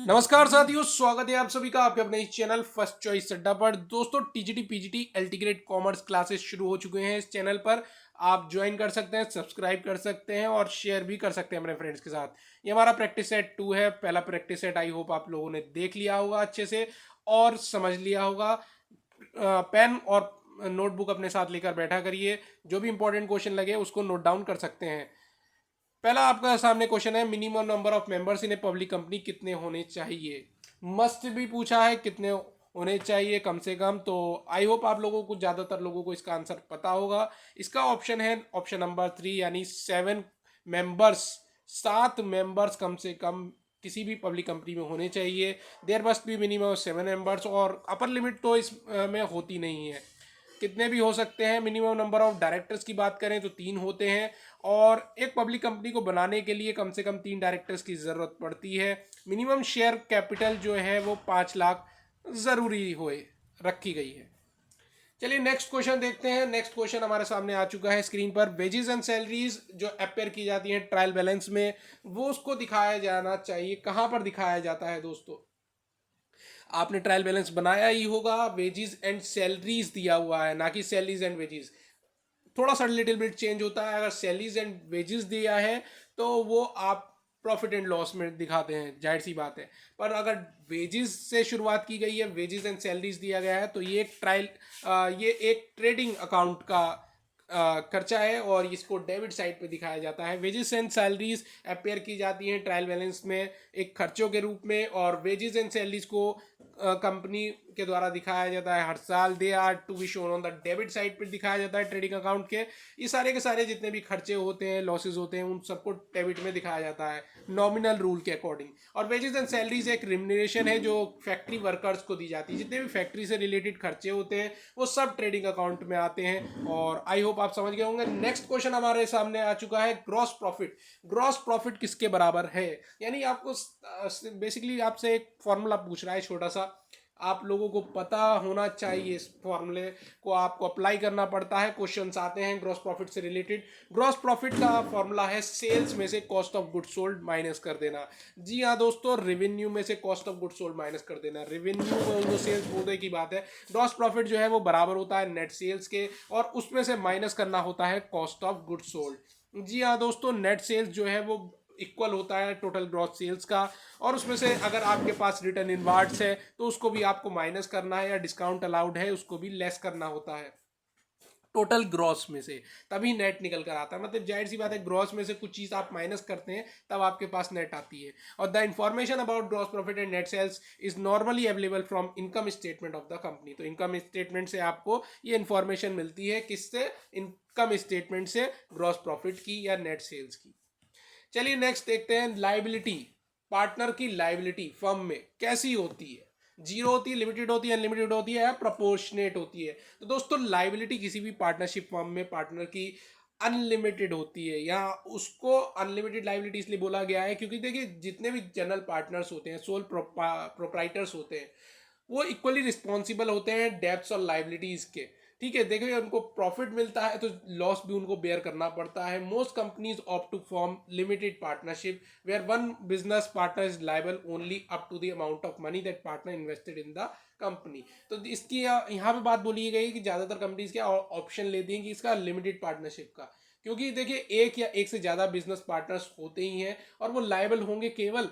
नमस्कार साथियों, स्वागत है आप सभी का आपके अपने इस चैनल फर्स्ट चॉइस अड्डा पर। दोस्तों, TGT PGT LT grade commerce classes शुरू हो चुके हैं। इस चैनल पर आप ज्वाइन कर सकते हैं, सब्सक्राइब कर सकते हैं और शेयर भी कर सकते हैं अपने फ्रेंड्स के साथ। ये हमारा प्रैक्टिस सेट 2 है। पहला प्रैक्टिस सेट आई होप आप लोगों ने देख लिया होगा अच्छे से और समझ लिया होगा। पेन और नोटबुक अपने साथ लेकर बैठा करिए। जो भी इंपॉर्टेंट क्वेश्चन लगे उसको नोट डाउन कर सकते हैं। पहला आपका सामने क्वेश्चन है, minimum number of members in a public company कितने होने चाहिए। मस्ट भी पूछा है, कितने होने चाहिए कम से कम। तो आई होप आप लोगों को, ज़्यादातर लोगों को इसका आंसर पता होगा। इसका ऑप्शन है ऑप्शन नंबर 3, यानी 7 मेंबर्स। 7 मेंबर्स कम से कम किसी भी पब्लिक कंपनी में होने चाहिए। There must be minimum 7 members, और अपर लिमिट तो इस में होती नहीं है। कितने भी हो सकते हैं। मिनिमम नंबर ऑफ डायरेक्टर्स की बात करें तो 3 होते हैं, और एक पब्लिक कंपनी को बनाने के लिए कम से कम 3 डायरेक्टर्स की ज़रूरत पड़ती है। मिनिमम शेयर कैपिटल जो है वो 5 लाख ज़रूरी होए रखी गई है। चलिए नेक्स्ट क्वेश्चन देखते हैं। नेक्स्ट क्वेश्चन हमारे सामने आ चुका है स्क्रीन पर। वेजेस एंड सैलरीज जो अपेयर की जाती हैं ट्रायल बैलेंस में, वो उसको दिखाया जाना चाहिए। कहाँ पर दिखाया जाता है दोस्तों? आपने ट्रायल बैलेंस बनाया ही होगा, वेजेस एंड सैलरीज दिया हुआ है, ना कि सैलरीज एंड वेजेस। थोड़ा सा लिटिल बिट चेंज होता है। अगर सैलरीज एंड वेजेस दिया है तो वो आप प्रॉफिट एंड लॉस में दिखाते हैं, जाहिर सी बात है। पर अगर वेजेस से शुरुआत की गई है, वेजेस एंड सैलरीज दिया गया है, तो ये एक ये एक ट्रेडिंग अकाउंट का खर्चा है और इसको डेबिट साइड पे दिखाया जाता है। वेजेस एंड सैलरीज अपेयर की जाती हैं ट्रायल बैलेंस में एक खर्चों के रूप में, और वेजेस एंड सैलरीज को कंपनी के द्वारा दिखाया जाता है हर साल। They are to be shown on the debit side पर दिखाया जाता है ट्रेडिंग अकाउंट के। ये सारे के सारे जितने भी खर्चे होते हैं, लॉसेज होते हैं, उन सबको डेबिट में दिखाया जाता है नॉमिनल रूल के अकॉर्डिंग। और वेजेस एंड सैलरीज एक रिम्यूनरेशन है जो फैक्ट्री वर्कर्स को दी जाती है। जितने भी फैक्ट्री से रिलेटेड खर्चे होते हैं वो सब ट्रेडिंग अकाउंट में आते हैं, और आई होप आप समझ गए होंगे। नेक्स्ट क्वेश्चन हमारे सामने आ चुका है, ग्रॉस प्रॉफिट। ग्रॉस प्रॉफिट किसके बराबर है? यानी आपको बेसिकली आपसे एक फॉर्मूला पूछ रहा है छोटा सा, आप लोगों को पता होना चाहिए। इस फॉर्मूले को आपको अप्लाई करना पड़ता है। क्वेश्चंस आते हैं ग्रॉस प्रॉफिट से रिलेटेड। ग्रॉस प्रॉफिट का फॉर्मूला है सेल्स में से cost of goods sold minus कर देना। जी हाँ दोस्तों, रेवेन्यू में से cost of goods sold minus कर देना। रेवेन्यू में उनको सेल्स बोलने की बात है। ग्रॉस प्रॉफिट जो है वो बराबर होता है नेट सेल्स के, और उसमें से माइनस करना होता है कॉस्ट ऑफ गुड्स सोल्ड। जी हाँ दोस्तों, नेट सेल्स जो है वो इक्वल होता है टोटल ग्रॉस सेल्स का, और उसमें से अगर आपके पास रिटर्न इनवार्ड्स है तो उसको भी आपको माइनस करना है, या डिस्काउंट अलाउड है उसको भी लेस करना होता है टोटल ग्रॉस में से, तभी नेट निकल कर आता है। मतलब जाहिर सी बात है, ग्रॉस में से कुछ चीज़ आप माइनस करते हैं तब आपके पास नेट आती है। और the information about gross profit and net sales is normally available from income statement of the company. तो इनकम स्टेटमेंट से आपको ये इन्फॉर्मेशन मिलती है। किससे? इनकम स्टेटमेंट से, ग्रॉस प्रॉफिट की या नेट सेल्स की। चलिए नेक्स्ट देखते हैं, लाइबिलिटी। पार्टनर की लाइबिलिटी फर्म में कैसी होती है? जीरो होती है, लिमिटेड होती है, अनलिमिटेड होती है, या प्रोपोर्शनेट होती है? तो दोस्तों, लाइबिलिटी किसी भी पार्टनरशिप फर्म में पार्टनर की अनलिमिटेड होती है। या उसको अनलिमिटेड लाइबिलिटी इसलिए बोला गया है क्योंकि देखिए, जितने भी जनरल पार्टनर्स होते हैं, सोल प्रोप्राइटर्स होते हैं, वो इक्वली रिस्पॉन्सिबल होते हैं डेब्ट्स और लाइबिलिटीज के। ठीक है, देखिए उनको प्रॉफिट मिलता है तो लॉस भी उनको बेयर करना पड़ता है। Most companies opt to form limited partnership where one business partner is liable only up to the amount of money that partner invested in the company. तो इसकी यहाँ पे बात बोली गई कि ज्यादातर कंपनीज क्या ऑप्शन लेती हैं कि इसका लिमिटेड पार्टनरशिप का, क्योंकि देखिए एक या एक से ज्यादा बिजनेस पार्टनर्स होते ही हैं, और वो लाइबल होंगे केवल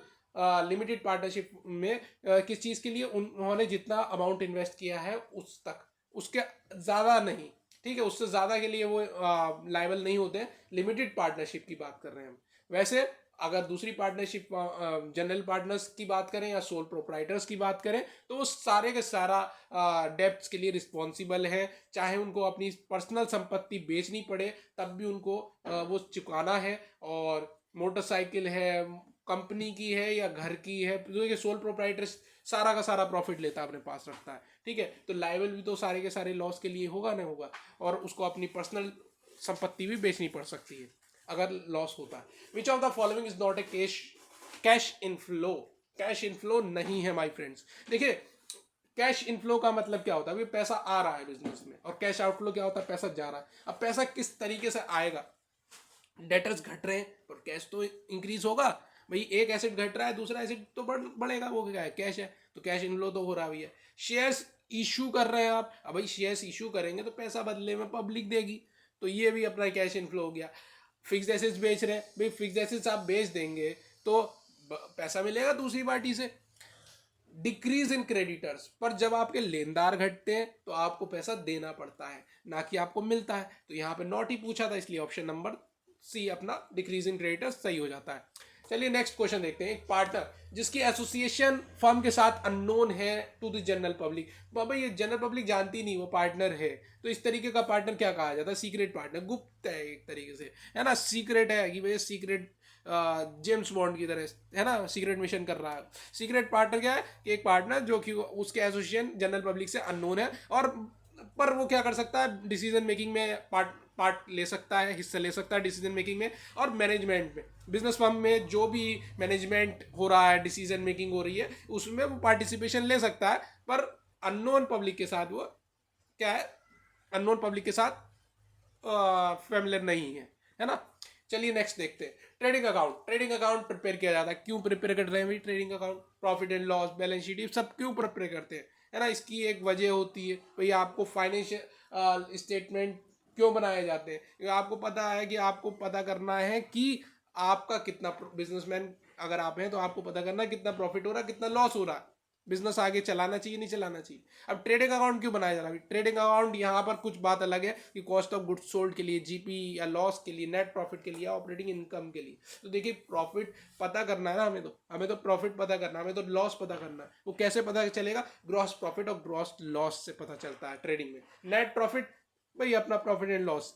लिमिटेड पार्टनरशिप में किस चीज़ के लिए? उन्होंने जितना अमाउंट इन्वेस्ट किया है उस तक, उसके ज़्यादा नहीं। ठीक है, उससे ज़्यादा के लिए वो लाइबल नहीं होते हैं। लिमिटेड पार्टनरशिप की बात कर रहे हैं हम। वैसे अगर दूसरी पार्टनरशिप जनरल पार्टनर्स की बात करें या सोल प्रोप्राइटर्स की बात करें, तो वो सारे के सारा डेब्ट्स के लिए रिस्पॉन्सिबल हैं। चाहे उनको अपनी पर्सनल संपत्ति बेचनी पड़े तब भी उनको वो चुकाना है। और मोटरसाइकिल है, कंपनी की है या घर की है, तो ये सोल प्रोप्राइटर सारा का सारा प्रॉफिट लेता है, अपने पास रखता है। ठीक है, तो लाइबल भी तो सारे के सारे लॉस के लिए होगा ना होगा, और उसको अपनी पर्सनल संपत्ति भी बेचनी पड़ सकती है अगर लॉस होता है। Which of the following is not a cash inflow? Cash inflow नहीं है माय फ्रेंड्स। देखिए, कैश इनफ्लो का मतलब क्या होता है? अभी पैसा आ रहा है बिजनेस में, और कैश आउटफ्लो क्या होता है? पैसा जा रहा है। अब पैसा किस तरीके से आएगा? डेटर्स घट रहे हैं पर कैश तो इंक्रीज होगा। भाई एक एसेट घट रहा है, दूसरा एसेट तो बढ़ेगा, वो क्या है, कैश है, तो कैश इनफ्लो तो हो रहा भी है। शेयर्स इशू कर रहे हैं आप, अब भाई शेयर्स इशू करेंगे तो पैसा बदले में पब्लिक देगी, तो ये भी अपना कैश इनफ्लो हो गया। फिक्स एसेट्स बेच रहे हैं, भाई फिक्स एसेट्स आप बेच देंगे तो पैसा मिलेगा दूसरी पार्टी से। डिक्रीज इन क्रेडिटर्स, पर जब आपके लेनदार घटते हैं तो आपको पैसा देना पड़ता है, ना कि आपको मिलता है, तो यहाँ पे नॉट ही पूछा था, इसलिए ऑप्शन नंबर सी अपना डिक्रीज इन क्रेडिटर्स सही हो जाता है। चलिए नेक्स्ट क्वेश्चन देखते हैं। एक पार्टनर जिसकी एसोसिएशन फर्म के साथ अननोन है टू द जनरल पब्लिक, बाबा ये जनरल पब्लिक जानती नहीं वो पार्टनर है, तो इस तरीके का पार्टनर क्या कहा जाता है, सीक्रेट पार्टनर, गुप्त है एक तरीके से, है ना, सीक्रेट है कि भाई सीक्रेट जेम्स बॉन्ड की तरह, है ना, सीक्रेट मिशन कर रहा है। सीक्रेट पार्टनर क्या है कि एक पार्टनर जो कि उसके एसोसिएशन जनरल पब्लिक से अननोन है, और पर वो क्या कर सकता है, डिसीजन मेकिंग में पार्ट ले सकता है, हिस्सा ले सकता है डिसीजन मेकिंग में और मैनेजमेंट में। बिजनेस फर्म में जो भी मैनेजमेंट हो रहा है, डिसीजन मेकिंग हो रही है, उसमें वो पार्टिसिपेशन ले सकता है, पर अननोन पब्लिक के साथ वो क्या है, अननोन पब्लिक के साथ फेमिलियर नहीं है ना। चलिए नेक्स्ट देखते हैं। Trading account, trading account prepare किया जाता है, क्यों प्रिपेयर कर रहे हैं भाई trading account, profit and loss, balance sheet, ये सब क्यों प्रिपेयर करते हैं, है ना, इसकी एक वजह होती है भाई, आपको फाइनेंशियल स्टेटमेंट क्यों बनाए जाते हैं, क्योंकि आपको पता है कि आपको पता करना है कि आपका कितना, बिजनेसमैन अगर आप हैं तो आपको पता करना है कितना प्रॉफिट हो रहा है, कितना लॉस हो रहा है, बिजनेस आगे चलाना चाहिए नहीं चलाना चाहिए। अब ट्रेडिंग अकाउंट क्यों बनाया जा रहा है, ट्रेडिंग अकाउंट यहाँ पर कुछ बात अलग है कि कॉस्ट ऑफ गुड्स सोल्ड के लिए, जीपी या लॉस के लिए, नेट प्रॉफिट के लिए, ऑपरेटिंग इनकम के लिए। तो देखिए प्रॉफिट पता करना है ना, हमें तो प्रॉफिट पता करना है, हमें तो लॉस पता करना है। वो कैसे पता चलेगा, ग्रॉस प्रॉफिट और ग्रॉस लॉस से पता चलता है ट्रेडिंग में। नेट प्रॉफिट भाई अपना प्रॉफिट एंड लॉस,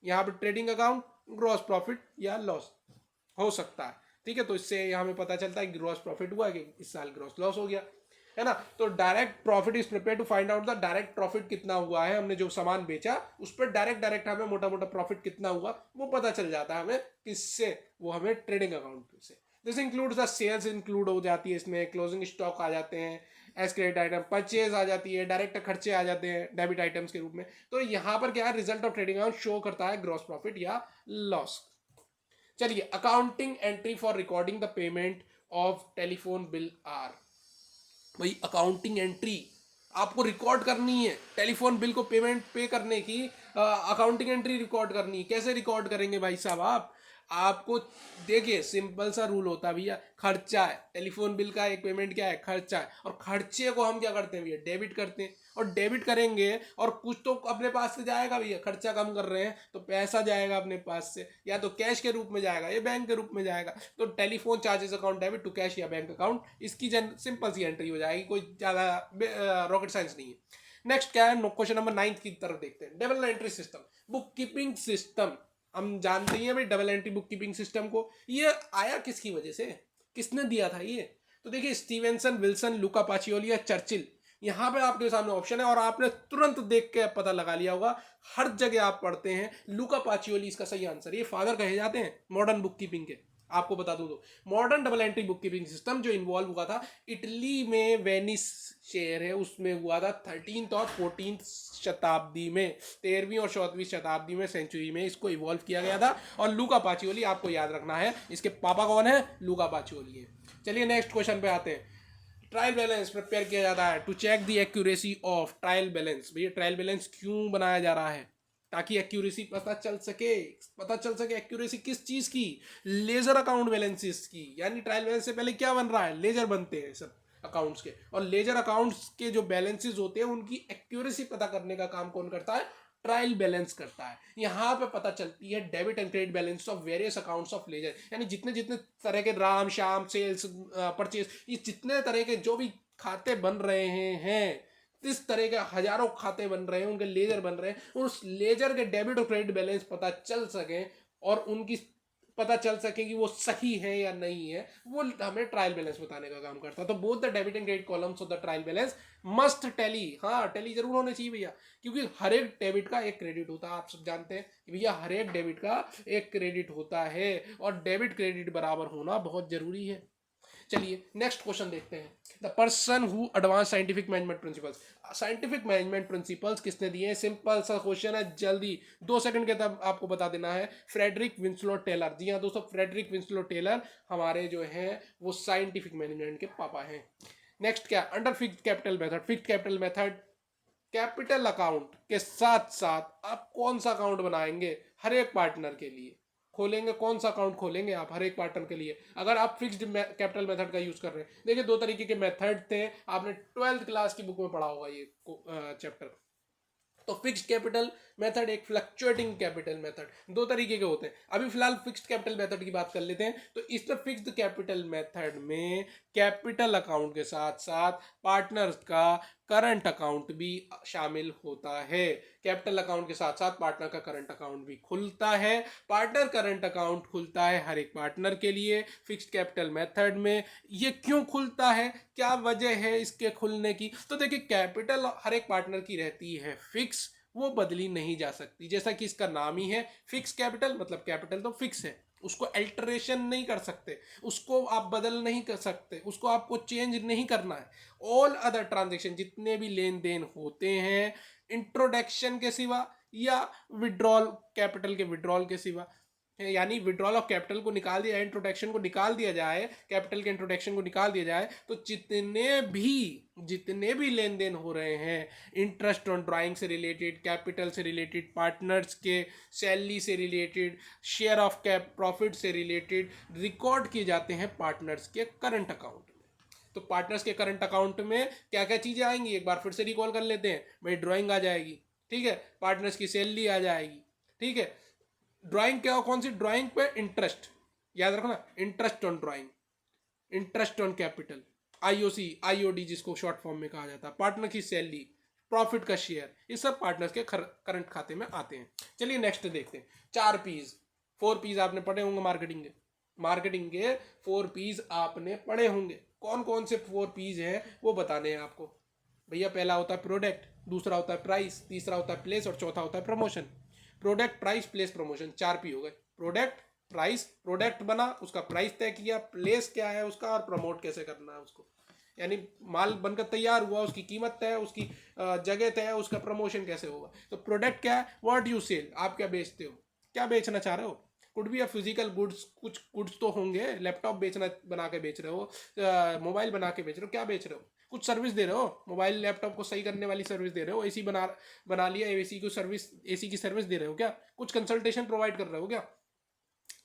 यहाँ पर ट्रेडिंग अकाउंट ग्रॉस प्रॉफिट या लॉस हो सकता है, ठीक है, तो इससे हमें पता चलता है कि ग्रॉस प्रॉफिट हुआ कि इस साल ग्रॉस लॉस हो गया, है ना। तो direct profit is prepare to find out the direct profit कितना हुआ है, हमने जो सामान बेचा उस पर डायरेक्ट हमें मोटा मोटा प्रॉफिट कितना हुआ वो पता चल जाता है हमें, किससे, वो हमें ट्रेडिंग अकाउंट से। This includes the sales, include हो जाती है इसमें, क्लोजिंग स्टॉक आ जाते हैं, एज क्रेडिट आइटम, परचेज आ जाती है, डायरेक्ट खर्चे आ जाते हैं डेबिट आइटम्स के रूप में। तो यहाँ पर क्या है, result of trading account show करता है ग्रॉस प्रॉफिट या लॉस। चलिए accounting entry for recording the payment of telephone bill are, भाई अकाउंटिंग एंट्री आपको रिकॉर्ड करनी है, टेलीफोन बिल को पेमेंट पे करने की अकाउंटिंग एंट्री रिकॉर्ड करनी है। कैसे रिकॉर्ड करेंगे भाई साहब आप, आपको देखिए सिंपल सा रूल होता है भैया, खर्चा है, टेलीफोन बिल का एक पेमेंट क्या है, खर्चा है, और खर्चे को हम क्या करते हैं भैया, डेबिट करते हैं, और डेबिट करेंगे और कुछ तो अपने पास से जाएगा भैया, खर्चा कम कर रहे हैं तो पैसा जाएगा अपने पास से, या तो कैश के रूप में जाएगा या बैंक के रूप में जाएगा। तो telephone charges account debit to cash या बैंक अकाउंट, इसकी सिंपल सी एंट्री हो जाएगी, कोई ज़्यादा रॉकेट साइंस नहीं है। नेक्स्ट क्या है, क्वेश्चन नंबर 9 की तरफ देखते हैं। Double entry system, book keeping system, हम जानते ही हैं भाई double entry book keeping system को, ये आया किसकी वजह से, किसने दिया था ये, तो देखिए स्टीवेंसन, विल्सन, लुका पाचियोली या चर्चिल। यहाँ पे आपके सामने ऑप्शन है और आपने तुरंत देख के पता लगा लिया होगा, हर जगह आप पढ़ते हैं लुका पाचियोली इसका सही आंसर, ये फादर कहे जाते हैं मॉडर्न बुक कीपिंग के। आपको बता दूं तो modern double entry book keeping system जो इन्वॉल्व हुआ था इटली में, वेनिस शहर है उसमें हुआ था 13th और 14th शताब्दी में, 13वीं और 14वीं शताब्दी में, सेंचुरी में इसको इवॉल्व किया गया था। और लुका पाचियोली आपको याद रखना है, इसके पापा कौन है, लुका पाचियोली है। चलिए नेक्स्ट क्वेश्चन पे आते हैं। ट्रायल बैलेंस प्रिपेयर किया जाता है to check the accuracy of trial balance, भैया ट्रायल बैलेंस क्यों बनाया जा रहा है, ताकि एक्यूरेसी पता चल सके एक्यूरेसी किस चीज की, लेजर अकाउंट बैलेंसेस की, यानी ट्रायल बैलेंस से पहले क्या बन रहा है, लेजर बनते हैं सब अकाउंट्स के, और लेजर अकाउंट्स के जो बैलेंसेस होते हैं उनकी एक्यूरेसी पता करने का काम कौन करता है, ट्रायल बैलेंस करता है। यहाँ पे पता चलती है debit and credit balance of various accounts of ledger, यानी जितने जितने तरह के राम शाम सेल्स परचेज, ये जितने तरह के जो भी खाते बन रहे हैं, इस तरह के हजारों खाते बन रहे हैं, उनके लेजर बन रहे हैं, उस लेजर के डेबिट और क्रेडिट बैलेंस पता चल सके और उनकी पता चल सके कि वो सही है या नहीं है, वो हमें ट्रायल बैलेंस बताने का काम करता है। तो both the debit and credit columns of the trial balance must tally, हाँ टैली जरूर होने चाहिए भैया, क्योंकि हर एक डेबिट का एक क्रेडिट होता है, आप सब जानते हैं कि भैया हर एक डेबिट का एक क्रेडिट होता है और डेबिट क्रेडिट बराबर होना बहुत जरूरी है। चलिए नेक्स्ट क्वेश्चन देखते हैं। The person who advance scientific management principles, scientific management principles किसने दिए हैं? सिंपल सा क्वेश्चन है, जल्दी 2 सेकंड के तब आपको बता देना है। Frederick Winslow Taylor. जी हाँ दोस्तों, फ्रेडरिक विंसलो टेलर हमारे जो हैं वो साइंटिफिक मैनेजमेंट के पापा हैं। नेक्स्ट क्या? Under fixed capital method. Fixed capital method capital account के साथ साथ आप कौन सा अकाउंट बनाएंगे हर एक पार्टनर के लिए? खोलेंगे कौन सा अकाउंट खोलेंगे आप हर एक पार्टनर के लिए अगर आप फिक्स्ड कैपिटल मेथड का यूज कर रहे हैं? देखिए 2 तरीके के मेथड थे, आपने 12th क्लास की बुक में पढ़ा होगा ये चैप्टर। तो फिक्स्ड कैपिटल मेथड, एक फ्लक्चुएटिंग कैपिटल मेथड, 2 तरीके के होते हैं। अभी फिलहाल फिक्स्ड कैपिटल मेथड की बात कर लेते हैं। तो इसमें फिक्स्ड कैपिटल मेथड में कैपिटल अकाउंट के साथ साथ पार्टनर्स का करंट अकाउंट भी शामिल होता है। कैपिटल अकाउंट के साथ साथ पार्टनर का करंट अकाउंट भी खुलता है। पार्टनर करंट अकाउंट खुलता है हर एक पार्टनर के लिए फिक्स्ड कैपिटल मेथड में। ये क्यों खुलता है, क्या वजह है इसके खुलने की? तो देखिए कैपिटल हर एक पार्टनर की रहती है फिक्स, वो बदली नहीं जा सकती। जैसा कि इसका नाम ही है फिक्स कैपिटल, मतलब कैपिटल तो फिक्स है, उसको अल्टरेशन नहीं कर सकते, उसको आप बदल नहीं कर सकते, उसको आपको चेंज नहीं करना है। ऑल अदर ट्रांजेक्शन, जितने भी लेन देन होते हैं इंट्रोडक्शन के सिवा या विड्रॉल, कैपिटल के विड्रॉल के सिवा, यानी विड्रॉल ऑफ कैपिटल को निकाल दिया जाए, इंट्रोडक्शन को निकाल दिया जाए, कैपिटल के इंट्रोडक्शन को निकाल दिया जाए, तो जितने भी लेन देन हो रहे हैं इंटरेस्ट ऑन ड्राइंग से रिलेटेड, कैपिटल से रिलेटेड, पार्टनर्स के सैलरी से related, share of cap profit से रिलेटेड, रिकॉर्ड किए जाते हैं पार्टनर्स के करंट अकाउंट में। तो पार्टनर्स के करंट अकाउंट में क्या क्या चीज़ें आएंगी, एक बार फिर से रिकॉल कर लेते हैं भाई। ड्राइंग आ जाएगी, ठीक है, पार्टनर्स की सैलरी आ जाएगी, ठीक है। ड्राइंग क्या, कौन सी ड्राइंग पे? इंटरेस्ट, याद रखना, interest on drawing, interest on capital, IOC IOD जिसको शॉर्ट फॉर्म में कहा जाता है, पार्टनर की सैलरी, प्रॉफिट का शेयर, ये सब पार्टनर्स के करंट खाते में आते हैं। चलिए नेक्स्ट देखते हैं। 4 P's, 4 P's आपने पढ़े होंगे मार्केटिंग के 4 P's आपने पढ़े होंगे। कौन कौन से 4 P's हैं वो बताने हैं आपको भैया। पहला होता है प्रोडक्ट, दूसरा होता है प्राइस, तीसरा होता है प्लेस और चौथा होता है promotion. Product, price, place, promotion, 4 P हो गए। प्रोडक्ट, प्राइस, प्रोडक्ट बना, उसका प्राइस तय किया, प्लेस क्या है उसका, और प्रमोट कैसे करना है उसको, यानी माल बनकर तैयार हुआ, उसकी कीमत तय है, उसकी जगह तय है, उसका प्रमोशन कैसे होगा। तो प्रोडक्ट क्या है? व्हाट यू सेल, आप क्या बेचते हो, क्या बेचना चाह रहे हो। कुड भी फिजिकल गुड्स, कुछ गुड्स तो होंगे, लैपटॉप बेचना, बना के बेच रहे हो, मोबाइल बना के बेच रहे हो, क्या बेच रहे हो? कुछ सर्विस दे रहे हो, मोबाइल लैपटॉप को सही करने वाली सर्विस दे रहे हो, एसी बना लिया, एसी को सर्विस, एसी की सर्विस दे रहे हो क्या? कुछ कंसल्टेशन प्रोवाइड कर रहे हो क्या?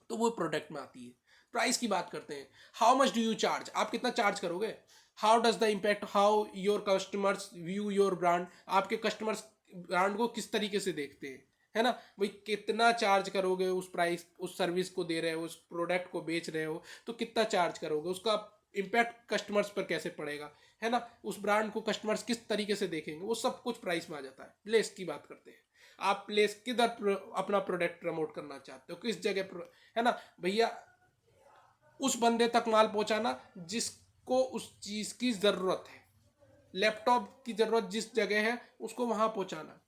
तो वो प्रोडक्ट में आती है। प्राइस की बात करते हैं, how much do you charge, आप कितना चार्ज करोगे। How does the impact, how your customers view your brand, आपके कस्टमर्स ब्रांड को किस तरीके से देखते हैं, है ना भाई। कितना चार्ज करोगे उस प्राइस, उस सर्विस को दे रहे हो, उस प्रोडक्ट को बेच रहे हो, तो कितना चार्ज करोगे, उसका इम्पैक्ट कस्टमर्स पर कैसे पड़ेगा, है ना। उस ब्रांड को कस्टमर्स किस तरीके से देखेंगे, वो सब कुछ प्राइस में आ जाता है। प्लेस की बात करते हैं, आप प्लेस किधर अपना प्रोडक्ट प्रमोट करना चाहते हो, किस जगह, है ना भैया। उस बंदे तक माल पहुंचाना जिसको उस चीज की जरूरत है, लैपटॉप की जरूरत जिस जगह है उसको वहां पहुंचाना,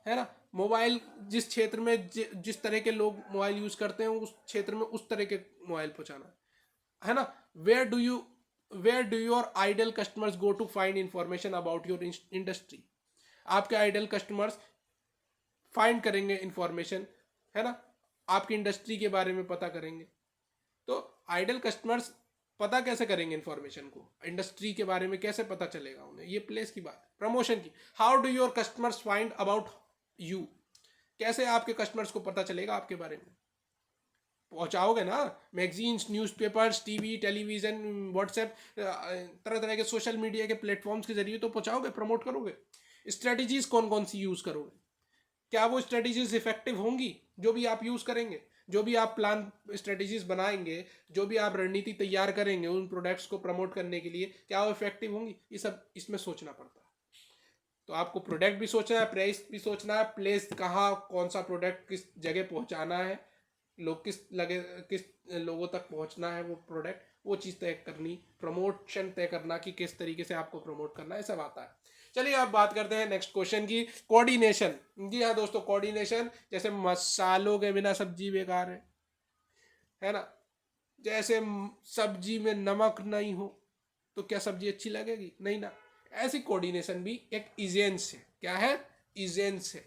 है ना। मोबाइल जिस क्षेत्र में जिस तरह के लोग मोबाइल यूज करते हैं उस क्षेत्र में उस तरह के मोबाइल पहुंचाना, है ना। Where do your ideal customers go to find information about your industry, आपके आइडल कस्टमर्स फाइंड करेंगे इंफॉर्मेशन, है ना, आपकी इंडस्ट्री के बारे में पता करेंगे। तो आइडल कस्टमर्स पता कैसे करेंगे इंफॉर्मेशन को, इंडस्ट्री के बारे में कैसे पता चलेगा उन्हें, ये प्लेस की बात। प्रमोशन की, how do your customers find about you, कैसे आपके कस्टमर्स को पता चलेगा आपके बारे में, पहुंचाओगे ना, magazines, newspapers, TV, television, WhatsApp, तरह तरह के सोशल मीडिया के प्लेटफॉर्म्स के जरिए तो पहुंचाओगे, प्रमोट करोगे। स्ट्रेटजीज कौन कौन सी यूज करोगे, क्या वो स्ट्रेटजीज इफेक्टिव होंगी जो भी आप यूज करेंगे, जो भी आप प्लान स्ट्रेटजीज बनाएंगे, जो भी आप रणनीति तैयार करेंगे उन प्रोडक्ट्स को प्रमोट करने के लिए, क्या वो इफेक्टिव होंगी, ये सब इसमें सोचना पड़ता है। तो आपको प्रोडक्ट भी सोचना है, प्राइस भी सोचना है, प्लेस कहाँ कौन सा प्रोडक्ट किस जगह पहुंचाना है, लोग किस लोगों तक पहुंचना है वो प्रोडक्ट, वो चीज़ तय करनी, प्रमोशन तय करना कि किस तरीके से आपको प्रमोट करना है, सब आता है। चलिए अब बात करते हैं नेक्स्ट क्वेश्चन की, कोऑर्डिनेशन। जी हाँ दोस्तों, कोऑर्डिनेशन, जैसे मसालों के बिना सब्जी बेकार है ना। जैसे सब्जी में नमक नहीं हो तो क्या सब्जी अच्छी लगेगी? नहीं ना। ऐसी कोऑर्डिनेशन भी एक इजेंस है। क्या है? इजेंस है।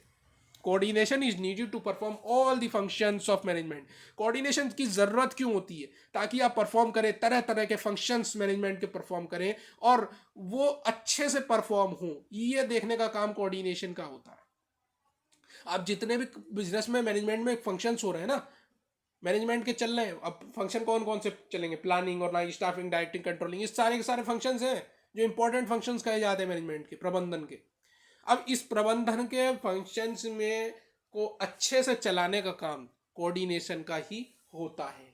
Coordination is needed to perform all the functions of management. Coordination की जरूरत क्यों होती है? ताकि आप परफॉर्म करें, तरह तरह के फंक्शंस मैनेजमेंट के परफॉर्म करें और वो अच्छे से परफॉर्म हो, ये देखने का काम कोऑर्डिनेशन का होता है। आप जितने भी बिजनेस में मैनेजमेंट में फंक्शंस हो रहे हैं ना, मैनेजमेंट के चल रहे हैं, अब फंक्शन कौन कौन से चलेंगे? Planning, organizing, staffing, directing, controlling, इस सारे के सारे फंक्शंस हैं जो इंपॉर्टेंट फंक्शंस कहे जाते हैं मैनेजमेंट के, प्रबंधन के। अब इस प्रबंधन के फंक्शंस में को अच्छे से चलाने का काम कोऑर्डिनेशन का ही होता है।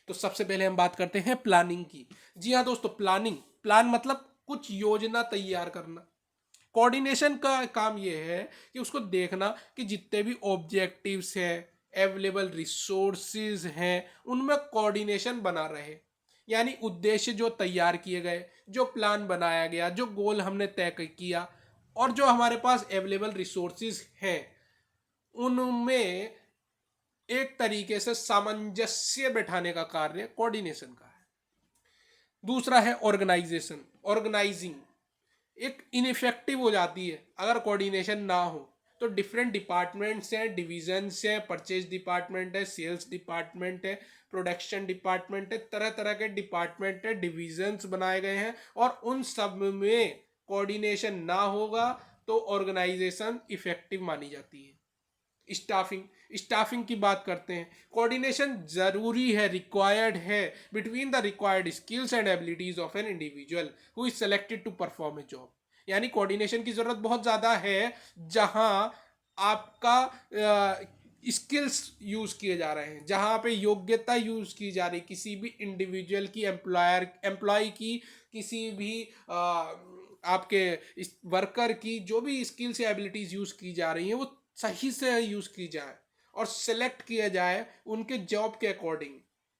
तो सबसे पहले हम बात करते हैं प्लानिंग की। जी हाँ दोस्तों, प्लानिंग, प्लान मतलब कुछ योजना तैयार करना। कोऑर्डिनेशन का काम यह है कि उसको देखना कि जितने भी ऑब्जेक्टिव्स हैं, अवेलेबल रिसोर्सेज हैं, उनमें कोऑर्डिनेशन बना रहे। यानी उद्देश्य जो तैयार किए गए, जो प्लान बनाया गया, जो गोल हमने तय किया, और जो हमारे पास अवेलेबल रिसोर्सेज हैं, उनमें एक तरीके से सामंजस्य बैठाने का कार्य कोऑर्डिनेशन का है। दूसरा है ऑर्गेनाइजेशन, ऑर्गेनाइजिंग। एक इनइफेक्टिव हो जाती है अगर कोऑर्डिनेशन ना हो। तो डिफरेंट डिपार्टमेंट्स हैं, डिविजन्स हैं, परचेज डिपार्टमेंट है, सेल्स डिपार्टमेंट है, प्रोडक्शन डिपार्टमेंट है, तरह तरह के डिपार्टमेंट है, डिविजन्स बनाए गए हैं, और उन सब में कोऑर्डिनेशन ना होगा तो ऑर्गेनाइजेशन इफेक्टिव मानी जाती है। स्टाफिंग, स्टाफिंग की बात करते हैं। कोऑर्डिनेशन जरूरी है, रिक्वायर्ड है between the required skills and abilities of an individual who is selected to perform a job. यानी कोऑर्डिनेशन की जरूरत बहुत ज्यादा है जहां आपका स्किल्स यूज किए जा रहे हैं, जहां पे योग्यता यूज की जा रही, किसी भी इंडिविजुअल की, एम्प्लॉय की, किसी भी आपके वर्कर की जो भी स्किल्स या एबिलिटीज यूज की जा रही हैं वो सही से यूज की जाए और सिलेक्ट किया जाए उनके जॉब के अकॉर्डिंग।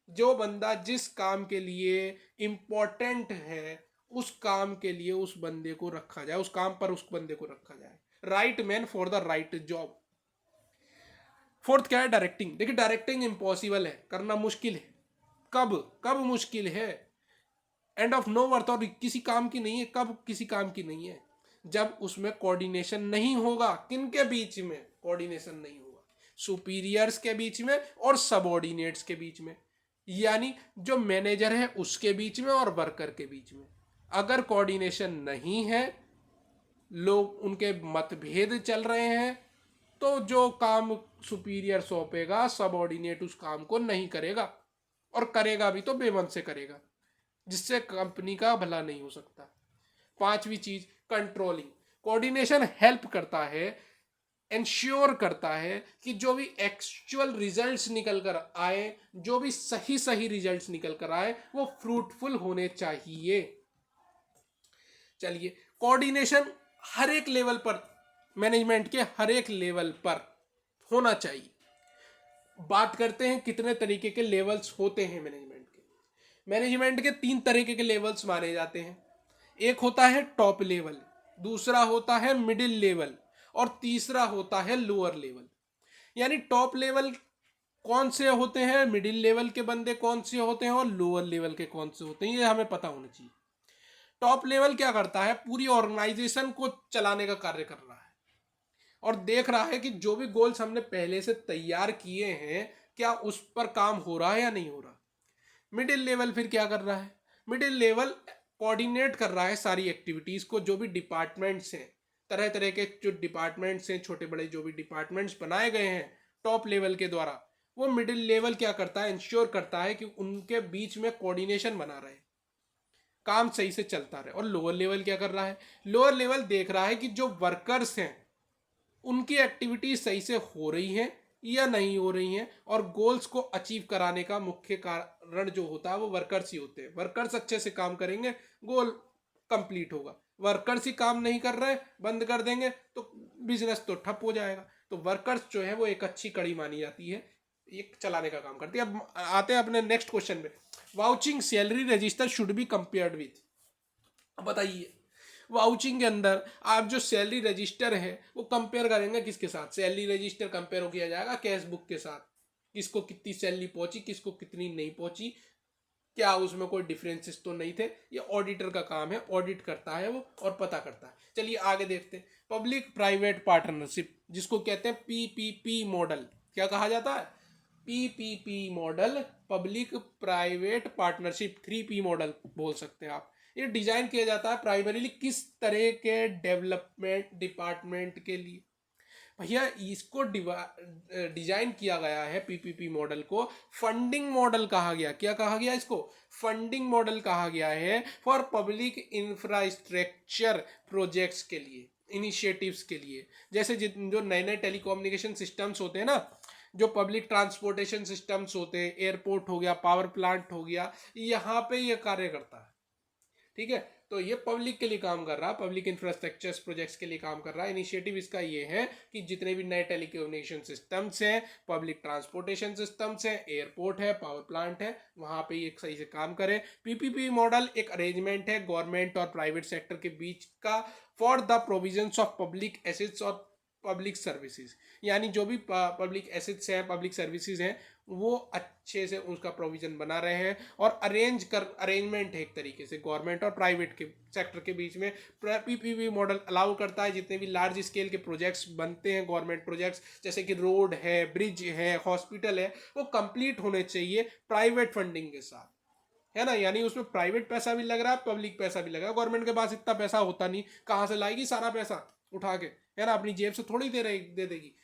जो बंदा जिस काम के लिए इम्पोर्टेंट है उस काम के लिए उस बंदे को रखा जाए, उस काम पर उस बंदे को रखा जाए। Right man for the right job. Fourth क्या है? डायरेक्टिंग। देखिए डायरेक्टिंग इम्पॉसिबल है, करना मुश्किल है। कब कब मुश्किल है? एंड ऑफ नो वर्थ, और किसी काम की नहीं है। कब किसी काम की नहीं है? जब उसमें कोऑर्डिनेशन नहीं होगा। किनके बीच में कोऑर्डिनेशन नहीं होगा? सुपीरियर्स के बीच में और सबऑर्डिनेट्स के बीच में, यानी जो मैनेजर है उसके बीच में और वर्कर के बीच में। अगर कोऑर्डिनेशन नहीं है, लोग उनके मतभेद चल रहे हैं, तो जो काम सुपीरियर सौंपेगा सबऑर्डिनेट उस काम को नहीं करेगा, और करेगा भी तो बेमन से करेगा, जिससे कंपनी का भला नहीं हो सकता। पांचवी चीज, कंट्रोलिंग। कोऑर्डिनेशन हेल्प करता है, इंश्योर करता है कि जो भी एक्चुअल रिजल्ट्स निकल कर आए, जो भी सही सही रिजल्ट्स निकल कर आए, वो फ्रूटफुल होने चाहिए। चलिए, कोऑर्डिनेशन हर एक लेवल पर, मैनेजमेंट के हर एक लेवल पर होना चाहिए। बात करते हैं कितने तरीके के लेवल्स होते हैं मैनेजमेंट के। मैनेजमेंट के 3 तरीके के लेवल्स माने जाते हैं। एक होता है टॉप लेवल, दूसरा होता है मिडिल लेवल, और तीसरा होता है लोअर लेवल। यानी टॉप लेवल कौन से होते हैं, मिडिल लेवल के बंदे कौन से होते हैं, और लोअर लेवल के कौन से होते हैं, ये हमें पता होना चाहिए। टॉप लेवल क्या करता है? पूरी ऑर्गेनाइजेशन को चलाने का कार्य कर रहा है और देख रहा है कि जो भी गोल्स हमने पहले से तैयार किए हैं, क्या उस पर काम हो रहा है या नहीं हो रहा। मिडिल लेवल फिर क्या कर रहा है? मिडिल लेवल कोऑर्डिनेट कर रहा है सारी एक्टिविटीज को, जो भी डिपार्टमेंट्स हैं, तरह तरह के जो डिपार्टमेंट्स हैं, छोटे बड़े जो भी डिपार्टमेंट्स बनाए गए हैं टॉप लेवल के द्वारा, वो मिडिल लेवल क्या करता है? इंश्योर करता है कि उनके बीच में कोऑर्डिनेशन बना रहे, काम सही से चलता रहे। और लोअर लेवल क्या कर रहा है? लोअर लेवल देख रहा है कि जो वर्कर्स हैं उनकी एक्टिविटीज सही से हो रही हैं या नहीं हो रही हैं, और गोल्स को अचीव कराने का मुख्य कारण जो होता है वो वर्कर्स ही होते हैं। वर्कर्स अच्छे से काम करेंगे, गोल कंप्लीट होगा। वर्कर्स ही काम नहीं कर रहे, बंद कर देंगे तो बिजनेस तो ठप हो जाएगा। तो वर्कर्स जो है वो एक अच्छी कड़ी मानी जाती है, एक चलाने का काम करती है। अब आते हैं अपने नेक्स्ट क्वेश्चन पे। Vouching salary register should be compared with. बताइए, वाउचिंग के अंदर आप जो सैलरी रजिस्टर है वो कंपेयर करेंगे किसके साथ? सैलरी रजिस्टर कंपेयर किया जाएगा कैश बुक के साथ। किसको कितनी सैलरी पहुंची, किसको कितनी नहीं पहुंची, क्या उसमें कोई डिफरेंसेस तो नहीं थे। ये ऑडिटर का काम है, ऑडिट करता है वो और पता करता है। चलिए आगे देखते हैं। पब्लिक प्राइवेट पार्टनरशिप, जिसको कहते हैं पीपीपी मॉडल। क्या कहा जाता है? PPP model, public private partnership, 3P model बोल सकते हैं आप। ये डिजाइन किया जाता है प्राइमरीली किस तरह के डेवलपमेंट डिपार्टमेंट के लिए? भैया इसको डिजाइन किया गया है, पीपीपी मॉडल को फंडिंग मॉडल कहा गया। क्या कहा गया इसको? फंडिंग मॉडल कहा गया है फॉर पब्लिक इंफ्रास्ट्रक्चर प्रोजेक्ट्स के लिए, इनिशिएटिव्स के लिए। जैसे जो नए नए टेलीकम्युनिकेशन सिस्टम्स होते हैं ना, जो पब्लिक ट्रांसपोर्टेशन सिस्टम्स होते हैं, एयरपोर्ट हो गया, पावर प्लांट हो गया, यहाँ पे ये कार्य करता है। ठीक है, तो ये पब्लिक के लिए काम कर रहा है, पब्लिक इंफ्रास्ट्रक्चर प्रोजेक्ट्स के लिए काम कर रहा है। इनिशिएटिव इसका ये है कि जितने भी नए टेलीकम्युनिकेशन सिस्टम्स हैं, पब्लिक ट्रांसपोर्टेशन सिस्टम्स हैं, एयरपोर्ट है, पावर प्लांट है, वहां पे ये सही से काम करे। पीपीपी मॉडल एक अरेंजमेंट है गवर्नमेंट और प्राइवेट सेक्टर के बीच का for the provisions of public assets और पब्लिक सर्विसेज। यानी जो भी पब्लिक एसेट्स हैं, पब्लिक सर्विसेज हैं, वो अच्छे से उसका प्रोविजन बना रहे हैं और अरेंजमेंट है एक तरीके से गवर्नमेंट और प्राइवेट के सेक्टर के बीच में। पीपीपी मॉडल अलाउ करता है जितने भी लार्ज स्केल के प्रोजेक्ट्स बनते हैं, गवर्नमेंट प्रोजेक्ट्स जैसे कि रोड है, ब्रिज है, हॉस्पिटल है, वो कंप्लीट होने चाहिए प्राइवेट फंडिंग के साथ, है ना। यानी उसमें प्राइवेट पैसा भी लग रहा है, पब्लिक पैसा भी लग रहा है। गवर्नमेंट के पास इतना पैसा होता नहीं, कहाँ से लाएगी सारा पैसा उठा के, है ना, अपनी जेब से थोड़ी दे देगी।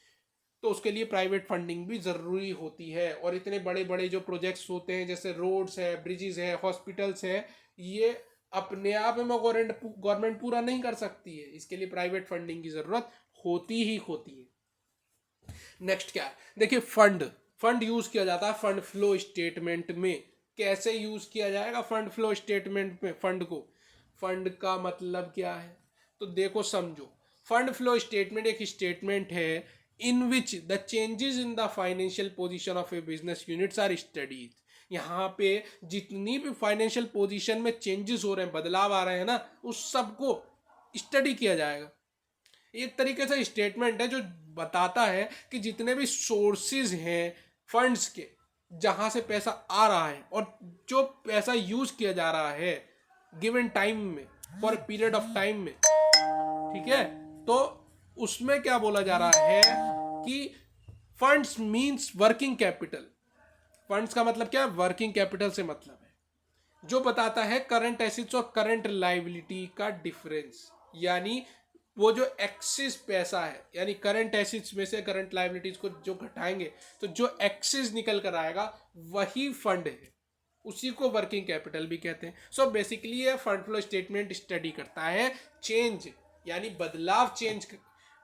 तो उसके लिए प्राइवेट फंडिंग भी ज़रूरी होती है। और इतने बड़े बड़े जो प्रोजेक्ट्स होते हैं जैसे रोड्स है, ब्रिजेस है, हॉस्पिटल्स है, ये अपने आप में गवर्नमेंट पूरा नहीं कर सकती है, इसके लिए प्राइवेट फंडिंग की ज़रूरत होती ही होती है। नेक्स्ट क्या है, देखिए फंड यूज किया जाता है फंड फ्लो स्टेटमेंट में। कैसे यूज किया जाएगा फंड फ्लो स्टेटमेंट में फंड को? फंड का मतलब क्या है, तो देखो समझो। फंड फ्लो स्टेटमेंट एक स्टेटमेंट है in which the changes in the financial position of a business units are studies. यहाँ पे जितनी भी फाइनेंशियल पोजीशन में चेंजेस हो रहे हैं, बदलाव आ रहे हैं ना, उस सबको स्टडी किया जाएगा। एक तरीके से स्टेटमेंट है जो बताता है कि जितने भी सोर्सेज हैं फंड्स के, जहां से पैसा आ रहा है और जो पैसा यूज किया जा रहा है गिवन टाइम में, फॉर पीरियड ऑफ टाइम में, ठीक है, तो उसमें क्या बोला जा रहा है कि funds means working capital. Funds का मतलब क्या है? वर्किंग कैपिटल से मतलब है जो बताता है करंट एसेट्स और करंट लायबिलिटी का डिफरेंस। यानी वो जो एक्सिस पैसा है, यानी करंट एसेट्स में से करंट लायबिलिटीज को जो घटाएंगे तो जो एक्सिस निकल कर आएगा वही फंड है, उसी को वर्किंग कैपिटल भी कहते हैं। सो बेसिकली ये फंड फ्लो स्टेटमेंट स्टडी करता है चेंज, यानी बदलाव, चेंज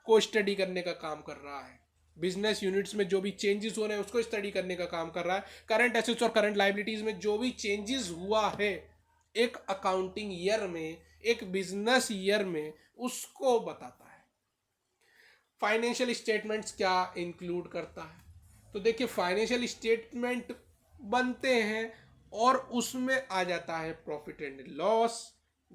को स्टडी करने का काम कर रहा है। बिजनेस यूनिट्स में जो भी चेंजेस हो रहे हैं उसको स्टडी करने का काम कर रहा है। करंट एसेट्स और करंट लायबिलिटीज में जो भी चेंजेस हुआ है एक अकाउंटिंग ईयर में, एक बिजनेस ईयर में, उसको बताता है। फाइनेंशियल स्टेटमेंट्स क्या इंक्लूड करता है, तो देखिए फाइनेंशियल स्टेटमेंट बनते हैं और उसमें आ जाता है profit and loss,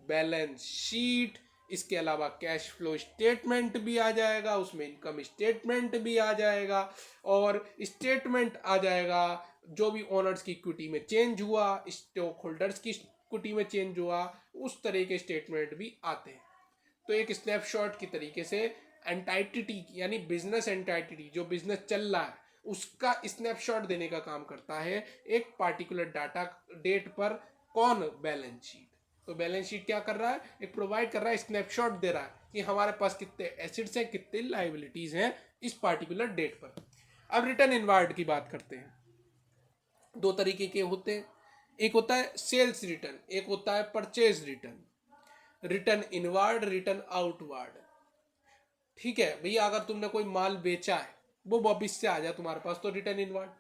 balance sheet, इसके अलावा कैश फ्लो स्टेटमेंट भी आ जाएगा, उसमें इनकम स्टेटमेंट भी आ जाएगा और स्टेटमेंट आ जाएगा जो भी ओनर्स की इक्विटी में चेंज हुआ, स्टॉक होल्डर्स की इक्विटी में चेंज हुआ, उस तरह के स्टेटमेंट भी आते हैं। तो एक स्नैपशॉट की तरीके से एंटाइटी यानी बिजनेस एंटाइटी जो बिजनेस चल रहा है उसका स्नैपशॉट देने का काम करता है एक पार्टिकुलर डाटा डेट पर। कौन? Balance sheet. तो बैलेंस शीट क्या कर रहा है? एक प्रोवाइड कर रहा है, स्नैपशॉट दे रहा है कि हमारे पास कितने एसेट्स हैं, कितने लायबिलिटीज हैं इस पार्टिकुलर डेट पर। अब रिटर्न इनवार्ड की बात करते हैं। दो तरीके के होते हैं, एक होता है सेल्स रिटर्न, एक होता है purchase return. Return inward, return outward. ठीक है भैया, अगर तुमने कोई माल बेचा है वो वापिस से आ जाए तुम्हारे पास तो रिटर्न इनवार्ड।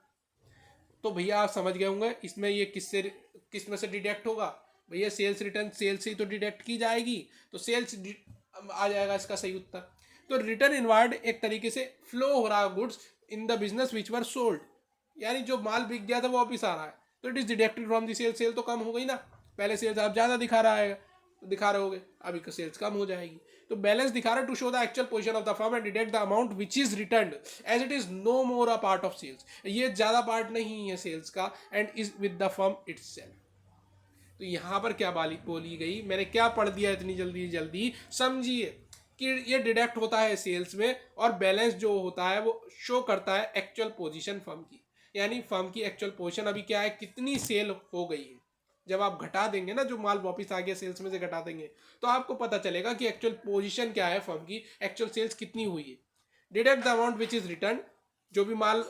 तो भैया आप समझ गए होंगे इसमें ये किस में से डिडक्ट होगा? भैया सेल्स रिटर्न, सेल्स से ही तो डिडक्ट की जाएगी, तो सेल्स आ जाएगा इसका सही उत्तर। तो रिटर्न इनवार्ड एक तरीके से फ्लो हो रहा है goods in the business which were sold, यानी जो माल बिक गया था वो वापिस आ रहा है तो it is deducted from the sale. Sale तो कम हो गई ना, पहले सेल्स आप ज्यादा दिखा रहे होगे, अभी सेल्स कम हो जाएगी। तो बैलेंस दिखा रहा है to show the actual position of the firm and deduct the amount which is returned as it is no more a part of sales. ये ज्यादा पार्ट नहीं है सेल्स का and is with the firm itself. तो यहाँ पर क्या बोली गई, मैंने क्या पढ़ दिया इतनी जल्दी जल्दी, समझिए कि ये डिडक्ट होता है सेल्स में, और बैलेंस जो होता है वो शो करता है एक्चुअल पोजीशन फर्म की, यानी फर्म की एक्चुअल पोजीशन अभी क्या है, कितनी सेल हो गई है। जब आप घटा देंगे ना, जो माल वापस आ गया सेल्स में से घटा देंगे, तो आपको पता चलेगा कि एक्चुअल पोजीशन क्या है फर्म की, एक्चुअल सेल्स कितनी हुई है। Deduct the amount which is return, जो भी माल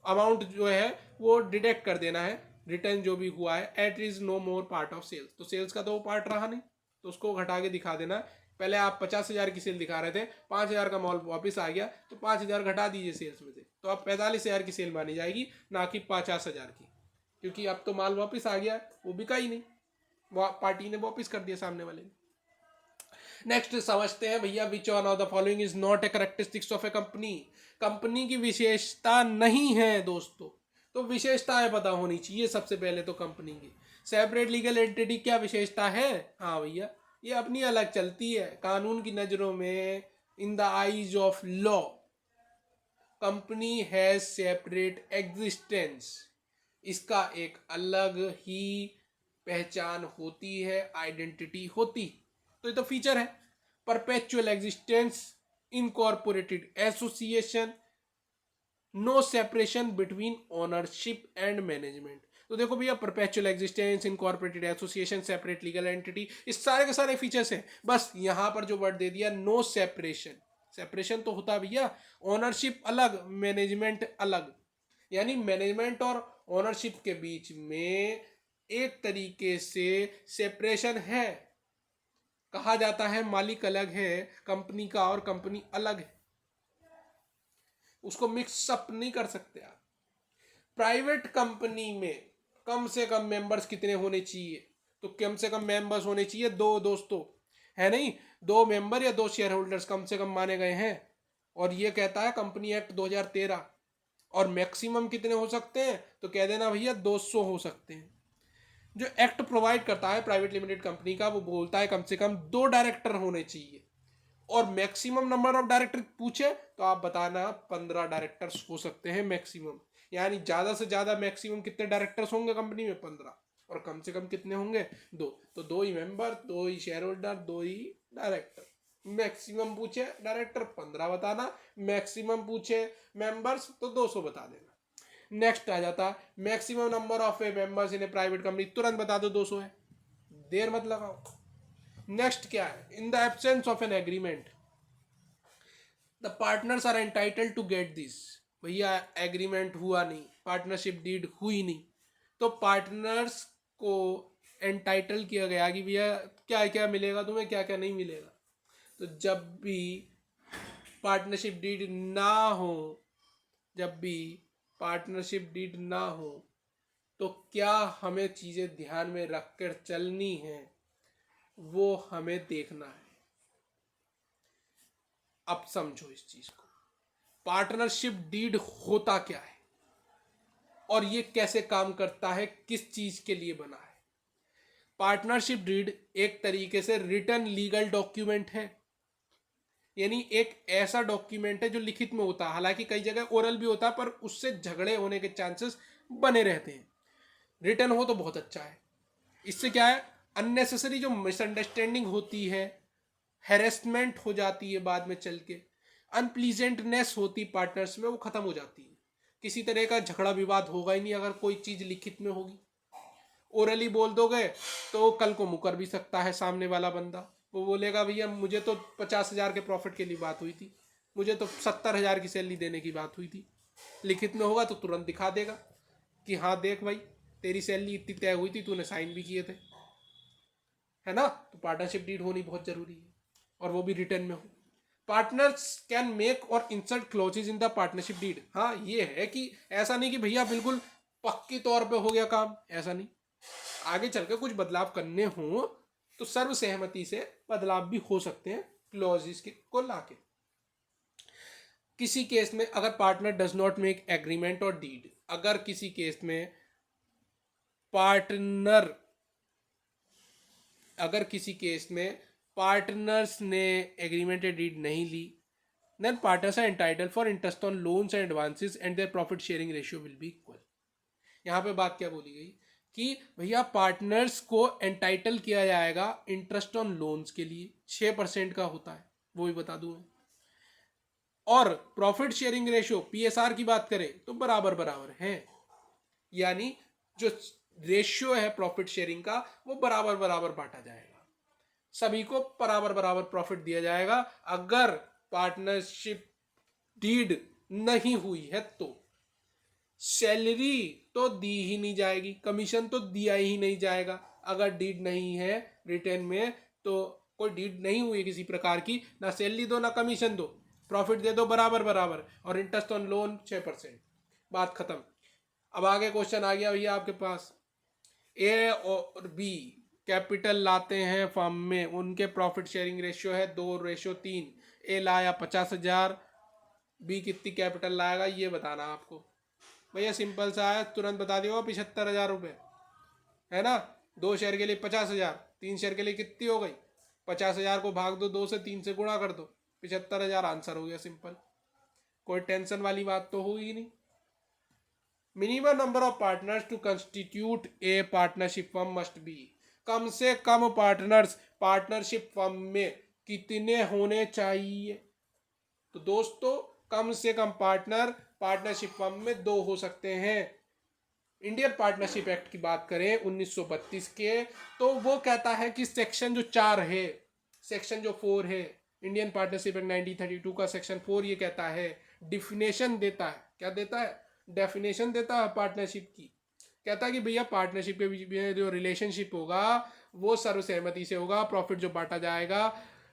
अमाउंट जो है वो डिडक्ट कर देना है, रिटर्न जो भी हुआ है, it is no more part of sales, तो सेल्स का तो वो पार्ट रहा नहीं, तो उसको घटा के दिखा देना। पहले आप 50,000 की सेल दिखा रहे थे, 5,000 का माल वापस आ गया, तो 5,000 घटा दीजिए सेल्स में से, तो अब 45,000 की सेल मानी जाएगी, ना कि 50,000 की, क्योंकि अब तो माल वापस आ गया, वो बिका ही नहीं, पार्टी ने वापस कर दिया सामने वाले ने। नेक्स्ट समझते हैं भैया, which one of the following is not a characteristics of A company. Company की विशेषता नहीं है दोस्तों, तो विशेषताएं पता होनी चाहिए सबसे पहले तो कंपनी की। सेपरेट लीगल एंटिटी क्या विशेषता है, हाँ भैया ये अपनी अलग चलती है कानून की नजरों में। In the eyes of law company has separate existence, इसका एक अलग ही पहचान होती है, आइडेंटिटी होती, तो ये तो फीचर है। Perpetual existence, incorporated association, no separation between ownership and management. तो देखो भैया, perpetual existence, incorporated association, separate legal entity, इस सारे के सारे फीचर्स हैं। बस यहाँ पर जो वर्ड दे दिया नो सेपरेशन, सेपरेशन तो होता भैया, ओनरशिप अलग मैनेजमेंट अलग, यानी मैनेजमेंट और ओनरशिप के बीच में एक तरीके से सेपरेशन है, कहा जाता है मालिक अलग है कंपनी का और कंपनी अलग है, उसको मिक्सअप नहीं कर सकते आप। प्राइवेट कंपनी में कम से कम मेंबर्स कितने होने चाहिए, तो कम से कम मेंबर्स होने चाहिए दो दोस्तों, है नहीं, 2 मेंबर या 2 शेयर होल्डर्स कम से कम माने गए हैं, और ये कहता है कंपनी एक्ट 2013। और मैक्सिमम कितने हो सकते हैं, तो कह देना भैया 200 हो सकते हैं। जो एक्ट प्रोवाइड करता है प्राइवेट लिमिटेड कंपनी का, वो बोलता है कम से कम 2 डायरेक्टर होने चाहिए, और मैक्सिमम नंबर ऑफ डायरेक्टर पूछे तो आप बताना 15 डायरेक्टर्स हो सकते हैं मैक्सिमम, यानी ज़्यादा से ज़्यादा मैक्सिमम कितने डायरेक्टर्स होंगे कंपनी में, 15, और कम से कम कितने होंगे, 2, तो 2 ही मेंबर, 2 ही शेयर होल्डर, 2 ही डायरेक्टर। मैक्सिमम पूछे डायरेक्टर 15 बताना, मैक्सिमम पूछे मेंबर्स तो 200 बता देना। नेक्स्ट आ जाता है maximum number of A members in A private company, तुरंत बता दो 200 है, देर मत लगाओ। नेक्स्ट क्या है, in the absence of an agreement the partners are entitled to get this. भैया एग्रीमेंट हुआ नहीं, पार्टनरशिप डीड हुई नहीं, तो पार्टनर्स को एंटाइटल किया गया कि भैया क्या क्या मिलेगा तुम्हें, क्या क्या नहीं मिलेगा। तो जब भी पार्टनरशिप डीड ना हो, जब भी पार्टनरशिप डीड ना हो, तो क्या हमें चीज़ें ध्यान में रखकर चलनी है, वो हमें देखना है। अब समझो इस चीज को, पार्टनरशिप डीड होता क्या है और ये कैसे काम करता है, किस चीज के लिए बना है। पार्टनरशिप डीड एक तरीके से रिटन लीगल डॉक्यूमेंट है, यानी एक ऐसा डॉक्यूमेंट है जो लिखित में होता है, हालांकि कई जगह ओरल भी होता है पर उससे झगड़े होने के चांसेस बने रहते हैं। रिटन हो तो बहुत अच्छा है, इससे क्या है, अननेसेसरी जो मिसअंडरस्टैंडिंग होती है, हैरेसमेंट हो जाती है बाद में चल के, अनप्लीजेंटनेस होती पार्टनर्स में, वो खत्म हो जाती है। किसी तरह का झगड़ा विवाद होगा ही नहीं अगर कोई चीज़ लिखित में होगी। ओरली बोल दोगे तो कल को मुकर भी सकता है सामने वाला बंदा, वो बोलेगा भैया मुझे तो 50,000 के प्रॉफिट के लिए बात हुई थी, मुझे तो 70,000 की सैलरी देने की बात हुई थी। लिखित में होगा तो तुरंत दिखा देगा कि हाँ देख भाई तेरी सैलरी इतनी तय हुई थी, तूने साइन भी किए थे, है ना। तो पार्टनरशिप डीड होनी बहुत जरूरी है, और वो भी रिटर्न में हो। Partners can make or insert clauses in the partnership deed. हाँ ये है कि ऐसा नहीं कि भैया बिल्कुल पक्की तौर पे हो गया काम, ऐसा नहीं, आगे चल के कुछ बदलाव करने हो तो सर्व सहमति से बदलाव भी हो सकते हैं क्लॉजेज को लाके। किसी केस में अगर partner does not make agreement और डीड, अगर किसी केस में पार्टनर, अगर किसी केस में पार्टनर्स ने एग्रीमेंट या डीड नहीं ली, then partners are entitled for interest on loans and advances and their profit sharing ratio will be equal. यहाँ पे बात क्या बोली गई कि भैया पार्टनर्स को एंटाइटल किया जाएगा इंटरेस्ट ऑन लोन्स के लिए, 6% का होता है, वो भी बता दूं मैं। और प्रॉफिट शेयरिंग रेशियो पीएसआर की बात करें तो बराबर बराबर है, यानी जो रेशियो है प्रॉफिट शेयरिंग का वो बराबर बराबर बांटा जाएगा, सभी को बराबर बराबर प्रॉफिट दिया जाएगा। अगर पार्टनरशिप डीड नहीं हुई है तो सैलरी तो दी ही नहीं जाएगी, कमीशन तो दिया ही नहीं जाएगा। अगर डीड नहीं है रिटर्न में, तो कोई डीड नहीं हुई है किसी प्रकार की, ना सैलरी दो ना कमीशन दो, प्रॉफिट दे दो बराबर बराबर, और इंटरेस्ट ऑन लोन 6%, बात खत्म। अब आगे क्वेश्चन आ गया भैया आपके पास, ए और बी कैपिटल लाते हैं फर्म में, उनके प्रॉफिट शेयरिंग रेशियो है 2:3। ए लाया 50,000, बी कितनी कैपिटल लाएगा ये बताना आपको। भैया सिंपल सा है, तुरंत बता दियो, 75,000 रुपये है ना। 2 शेयर के लिए 50,000, 3 शेयर के लिए कितनी हो गई, 50,000 को भाग दो 2 से, 3 से गुणा कर दो, 75,000 आंसर हो गया, सिंपल। कोई टेंशन वाली बात तो हुई नहीं। Minimum number of partners to constitute a partnership firm must be, कम से कम पार्टनर्स पार्टनरशिप फर्म में कितने होने चाहिए। तो दोस्तों कम से कम पार्टनर पार्टनरशिप फर्म में 2 हो सकते हैं। इंडियन पार्टनरशिप एक्ट की बात करें 1932 के, तो वो कहता है कि सेक्शन जो 4 है, सेक्शन जो 4 है इंडियन पार्टनरशिप एक्ट 1932 का सेक्शन 4 ये कहता है, डिफिनेशन देता है, क्या देता है, डेफिनेशन देता है पार्टनरशिप की। कहता है कि भैया पार्टनरशिप के बीच में जो रिलेशनशिप होगा वो सर्वसहमति से होगा, प्रॉफिट जो बांटा जाएगा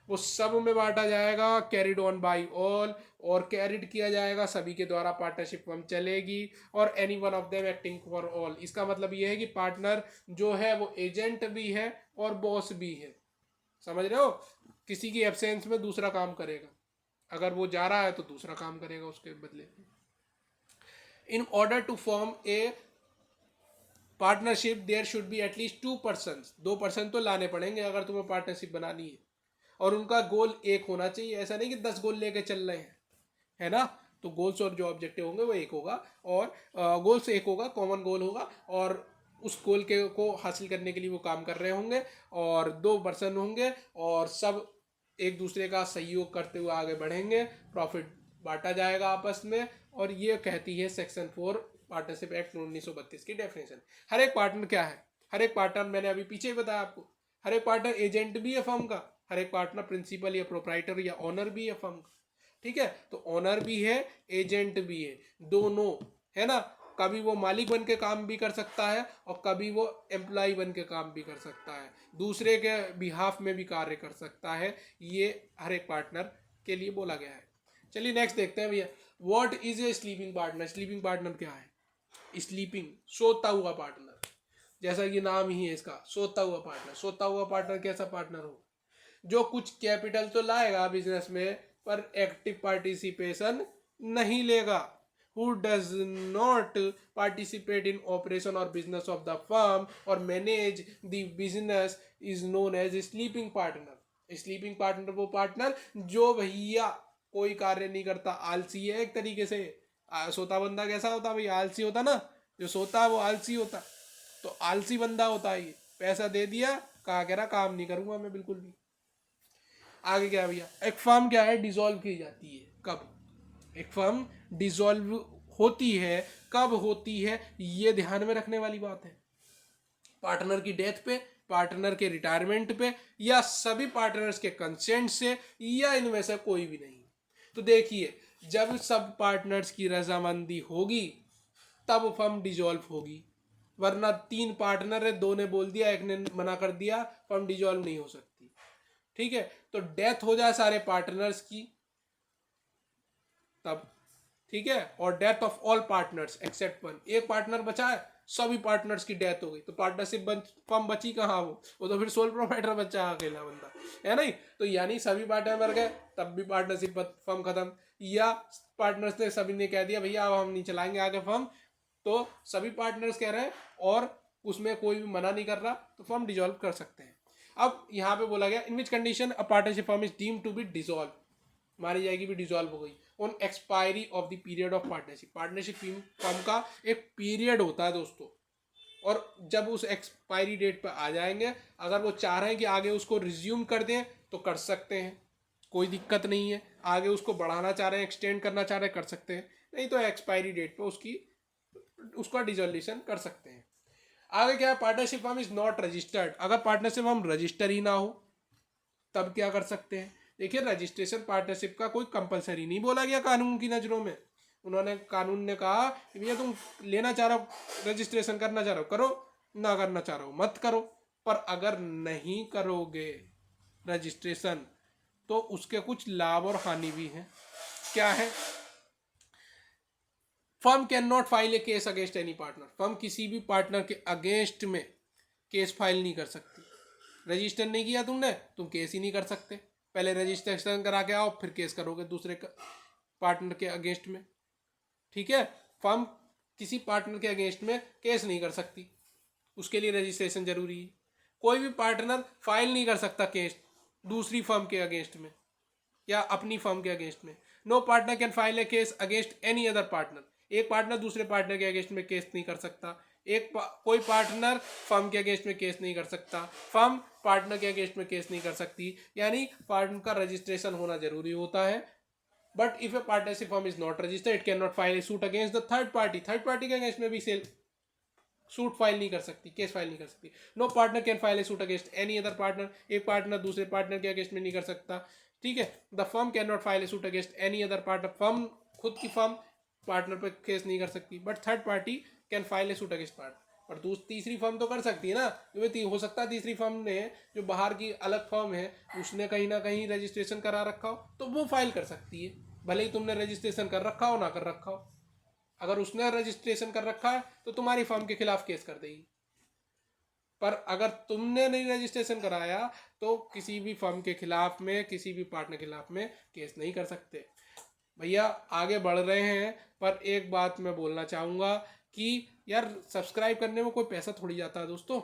वो सब में बांटा जाएगा, कैरिड ऑन बाई ऑल, और कैरिड किया जाएगा सभी के द्वारा, पार्टनरशिप फर्म चलेगी, और any one of them acting for all. इसका मतलब ये है कि पार्टनर जो है वो एजेंट भी है और बॉस भी है, समझ रहे हो, किसी की एब्सेंस में दूसरा काम करेगा, अगर वो जा रहा है तो दूसरा काम करेगा उसके बदले। In order to form a partnership there should be at least 2%, 2% तो लाने पड़ेंगे अगर तुम्हें पार्टनरशिप बनानी है, और उनका गोल एक होना चाहिए, ऐसा नहीं कि 10 गोल लेके चल रहे हैं, है ना। तो गोल्स और जो ऑब्जेक्टिव होंगे वो एक होगा, और गोल्स एक होगा, कॉमन गोल होगा, और उस गोल के को हासिल करने के लिए वो काम कर रहे होंगे, और 2 पर्सन होंगे, और सब एक दूसरे का सहयोग करते हुए आगे बढ़ेंगे, प्रॉफिट बांटा जाएगा आपस में। और ये कहती है सेक्शन 4 पार्टनरशिप एक्ट 1932 की डेफिनेशन। हर एक पार्टनर क्या है, हर एक पार्टनर मैंने अभी पीछे ही बताया आपको, हर एक पार्टनर एजेंट भी है फर्म का, हर एक पार्टनर प्रिंसिपल या प्रोप्राइटर या ऑनर भी है फर्म का, ठीक है। तो ऑनर भी है एजेंट भी है, दोनों, है ना। कभी वो मालिक बन के काम भी कर सकता है और कभी वो एम्प्लॉय बन के काम भी कर सकता है, दूसरे के बिहाफ में भी कार्य कर सकता है, ये हर एक पार्टनर के लिए बोला गया है। चलिए नेक्स्ट देखते हैं भैया, what is a sleeping partner. Sleeping partner क्या है, स्लीपिंग सोता हुआ पार्टनर, जैसा कि नाम ही है इसका, सोता हुआ पार्टनर। सोता हुआ पार्टनर कैसा पार्टनर हो, जो कुछ कैपिटल तो लाएगा बिजनेस में पर एक्टिव पार्टिसिपेशन नहीं लेगा, who does not participate in operation or business of the firm or manage the business is known as sleeping partner। Sleeping partner वो पार्टनर जो भैया कोई कार्य नहीं करता, आलसी है एक तरीके से। सोता बंदा कैसा होता भैया, आलसी होता ना, जो सोता है वो आलसी होता, तो आलसी बंदा होता है ये, पैसा दे दिया, कहा कह रहा काम नहीं करूंगा मैं बिल्कुल भी। आगे क्या भैया, एक फर्म क्या है, डिसॉल्व की जाती है कब, एक फर्म डिसॉल्व होती है कब होती है, ये ध्यान में रखने वाली बात है। पार्टनर की डेथ पे, पार्टनर के रिटायरमेंट पे, या सभी पार्टनर्स के कंसेंट से, या इनमें से कोई भी नहीं। तो देखिए जब सब पार्टनर्स की रजामंदी होगी तब फर्म डिसॉल्व होगी, वरना 3 पार्टनर है, 2 ने बोल दिया, एक ने मना कर दिया, फर्म डिसॉल्व नहीं हो सकती, ठीक है। तो डेथ हो जाए सारे पार्टनर्स की तब, ठीक है, और death of all partners except 1, एक पार्टनर बचा है, सभी पार्टनर्स की डेथ हो गई, तो पार्टनरशिप फर्म बची कहाँ, वो तो फिर सोल प्रोप्राइटर बचा अकेला बंदा, है नहीं। तो यानी सभी पार्टनर मर गए तब भी पार्टनरशिप फर्म खत्म, या पार्टनर्स ने सभी ने कह दिया भैया अब हम नहीं चलाएंगे आगे फर्म, तो सभी पार्टनर्स कह रहे हैं और उसमें कोई भी मना नहीं कर रहा, तो फर्म डिसॉल्व कर सकते हैं। अब यहाँ पे बोला गया in which condition a partnership firm is deemed to be dissolve, मानी जाएगी भी डिसॉल्व हो गई on expiry of the period of partnership. Partnership firm का एक पीरियड होता है दोस्तों, और जब उस एक्सपायरी डेट पर आ जाएंगे, अगर वो चाह रहे हैं कि आगे उसको रिज्यूम कर दें तो कर सकते हैं, कोई दिक्कत नहीं है। आगे उसको बढ़ाना चाह रहे हैं, एक्सटेंड करना चाह रहे हैं, कर सकते हैं, नहीं तो एक्सपायरी डेट पर उसका डिसोल्यूशन कर सकते हैं। आगे क्या है, partnership firm is not registered. अगर पार्टनरशिप फर्म रजिस्टर ही ना हो तब क्या कर सकते हैं। देखिए, रजिस्ट्रेशन पार्टनरशिप का कोई कंपलसरी नहीं बोला गया कानून की नज़रों में। उन्होंने कानून ने कहा कि भैया तुम लेना चाह रहे हो, रजिस्ट्रेशन करना चाह रहे हो करो, ना करना चाह रहे हो मत करो। पर अगर नहीं करोगे रजिस्ट्रेशन तो उसके कुछ लाभ और हानि भी हैं। क्या है, firm can not file a case against any partner. Firm किसी भी पार्टनर के अगेंस्ट में केस फाइल नहीं कर सकती। रजिस्टर नहीं किया तुमने, तुम केस ही नहीं कर सकते। पहले रजिस्ट्रेशन करा के आओ, फिर केस करोगे दूसरे पार्टनर के अगेंस्ट में। ठीक है, फर्म किसी पार्टनर के अगेंस्ट में केस नहीं कर सकती, उसके लिए रजिस्ट्रेशन जरूरी है। कोई भी पार्टनर फाइल नहीं कर सकता केस दूसरी फर्म के अगेंस्ट में या अपनी फर्म के अगेंस्ट में। No partner can file a case against any other partner. एक पार्टनर दूसरे पार्टनर के अगेंस्ट में केस नहीं कर सकता। कोई पार्टनर फर्म के अगेंस्ट में केस नहीं कर सकता, फर्म पार्टनर के अगेंस्ट में केस नहीं कर सकती। यानी पार्टनर का रजिस्ट्रेशन होना जरूरी होता है। But if A partnership firm is not registered it can not file a suit against the third party. Third party के अगेंस्ट में भी सेल सूट फाइल नहीं कर सकती, केस फाइल नहीं कर सकती। No partner can file a suit against any other partner. एक पार्टनर दूसरे पार्टनर के अगेंस्ट में नहीं कर सकता। ठीक है, the firm can not file a suit against any other partner. Firm खुद की फर्म पार्टनर पर केस नहीं कर सकती, but third party can file a suit against partner. पर तीसरी फर्म तो कर सकती है ना। जो हो सकता है तीसरी फर्म ने, जो बाहर की अलग फर्म है, उसने कहीं ना कहीं रजिस्ट्रेशन करा रखा हो तो वो फाइल कर सकती है, भले ही तुमने रजिस्ट्रेशन कर रखा हो ना कर रखा हो। अगर उसने रजिस्ट्रेशन कर रखा है तो तुम्हारी फर्म के खिलाफ केस कर देगी। पर अगर तुमने नहीं रजिस्ट्रेशन कराया तो किसी भी फर्म के खिलाफ में, किसी भी पार्टनर के खिलाफ में केस नहीं कर सकते। भैया आगे बढ़ रहे हैं, पर एक बात मैं बोलना चाहूँगा कि यार सब्सक्राइब करने में कोई पैसा थोड़ी जाता है दोस्तों,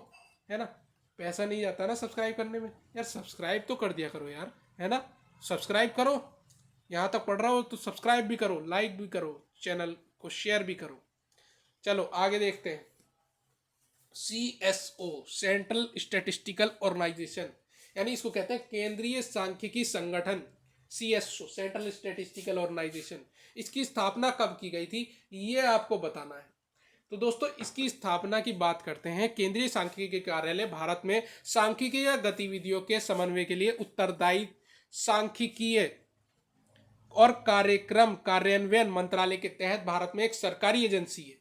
है ना। पैसा नहीं जाता ना सब्सक्राइब करने में। यार सब्सक्राइब तो कर दिया करो यार, है ना। सब्सक्राइब करो, यहाँ तक पढ़ रहा हो तो सब्सक्राइब भी करो, लाइक भी करो, चैनल को शेयर भी करो। चलो आगे देखते हैं। CSO सेंट्रल स्टैटिस्टिकल ऑर्गेनाइजेशन, यानी इसको कहते हैं केंद्रीय सांख्यिकी संगठन। CSO सेंट्रल स्टैटिस्टिकल ऑर्गेनाइजेशन, इसकी स्थापना कब की गई थी ये आपको बताना है। तो दोस्तों इसकी स्थापना की बात करते हैं। केंद्रीय सांख्यिकी कार्यालय भारत में सांख्यिकीय गतिविधियों के समन्वय के लिए उत्तरदायी सांख्यिकीय और कार्यक्रम कार्यान्वयन मंत्रालय के तहत भारत में एक सरकारी एजेंसी है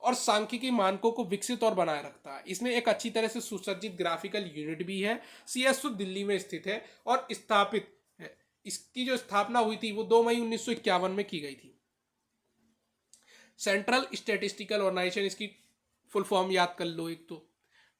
और सांख्यिकी मानकों को विकसित और बनाए रखता है। इसमें एक अच्छी तरह से सुसज्जित ग्राफिकल यूनिट भी है। CSO दिल्ली में स्थित है और स्थापित है। इसकी जो स्थापना हुई थी वो 2 मई 1951 में की गई थी। सेंट्रल स्टैटिस्टिकल ऑर्गेनाइजेशन, इसकी फुल फॉर्म याद कर लो एक तो,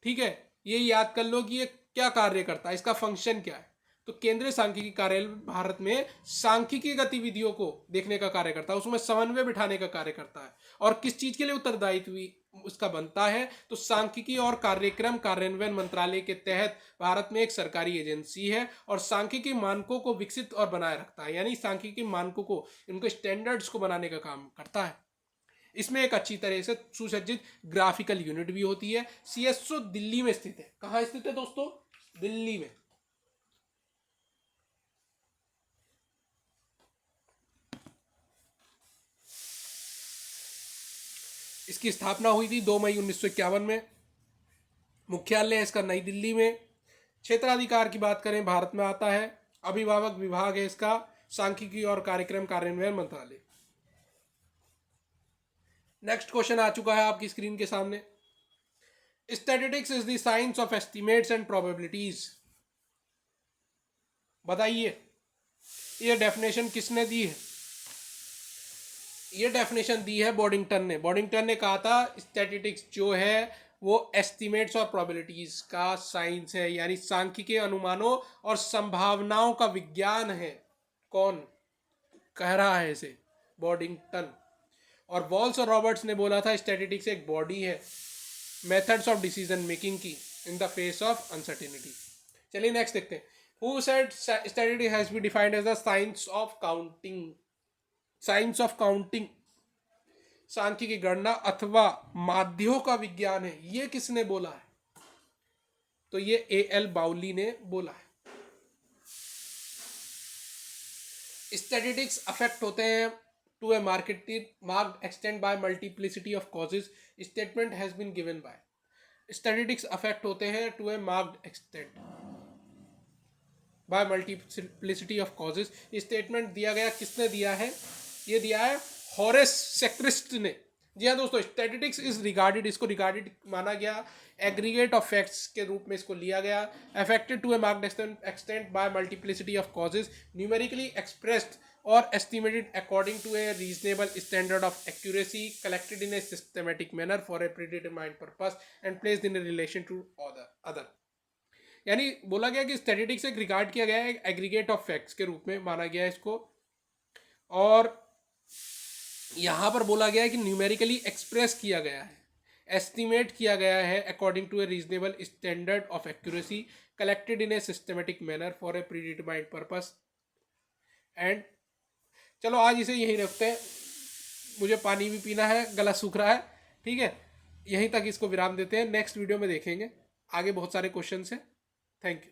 ठीक है। ये याद कर लो कि ये क्या कार्य करता है, इसका फंक्शन क्या है। तो केंद्रीय सांख्यिकी कार्यालय भारत में सांख्यिकी गतिविधियों को देखने का कार्य करता है, उसमें समन्वय बिठाने का कार्य करता है। और किस चीज के लिए उत्तरदायित्व उसका बनता है, तो सांख्यिकी और कार्यक्रम कार्यान्वयन मंत्रालय के तहत भारत में एक सरकारी एजेंसी है और सांख्यिकी मानकों को विकसित और बनाए रखता है। यानी सांख्यिकी मानकों को, उनके स्टैंडर्ड्स को बनाने का काम करता है। इसमें एक अच्छी तरह से सुसज्जित ग्राफिकल यूनिट भी होती है। CSO दिल्ली में स्थित है। कहाँ स्थित है दोस्तों, दिल्ली में। इसकी स्थापना हुई थी 2 मई 1951 में। मुख्यालय इसका नई दिल्ली में। क्षेत्राधिकार की बात करें, भारत में आता है। अभिभावक विभाग है इसका सांख्यिकी और कार्यक्रम कार्यान्वयन मंत्रालय। नेक्स्ट क्वेश्चन आ चुका है आपकी स्क्रीन के सामने। Statistics is the science of estimates and probabilities. बताइए ये डेफिनेशन किसने दी है। ये डेफिनेशन दी है बॉडिंगटन ने। बॉडिंगटन ने कहा था स्टैटिस्टिक्स जो है वो एस्टिमेट्स और प्रोबेबिलिटीज का साइंस है, यानी सांख्यिकी अनुमानों और संभावनाओं का विज्ञान है। कौन कह रहा है इसे, बॉडिंगटन। और वॉल्स और रॉबर्ट्स ने बोला था स्टैटिस्टिक्स एक बॉडी है मेथड्स ऑफ डिसीजन मेकिंग की in the face of uncertainty. चलिए नेक्स्ट देखते हैं। Who said statistics has been defined as the science of counting. Science of counting सांख्यिकी गणना अथवा माध्यों का विज्ञान है। ये किसने बोला है? तो ये A.L. बाउली ने बोला है। स्टैटिस्टिक्स अफेक्ट होते हैं to a marked extent by multiplicity of causes. Statement has been given by. Statistics affect होते हैं to a marked extent by multiplicity of causes. Statement दिया गया, किसने दिया है? ये दिया है हॉरेस सेक्रिस्ट ने। जी हाँ दोस्तों, स्टैटिस्टिक्स इज रिगार्डेड, इसको रिगार्डेड माना गया, एग्रीगेट ऑफ फैक्ट्स के रूप में इसको लिया गया। Affected to a marked extent by multiplicity of causes, numerically expressed और estimated according to a reasonable standard of accuracy, collected in a systematic manner for a predetermined purpose and placed in a relation to other. यानी बोला गया कि statistics एक regard किया गया है aggregate of facts के रूप में माना गया है इसको, और यहाँ पर बोला गया है कि न्यूमेरिकली एक्सप्रेस किया गया है, एस्टिमेट किया गया है according to a reasonable standard of accuracy, collected in a systematic manner for a predetermined purpose and. चलो आज इसे यहीं रखते हैं, मुझे पानी भी पीना है, गला सूख रहा है। ठीक है, यहीं तक इसको विराम देते हैं, नेक्स्ट वीडियो में देखेंगे, आगे बहुत सारे क्वेश्चन हैं। Thank you.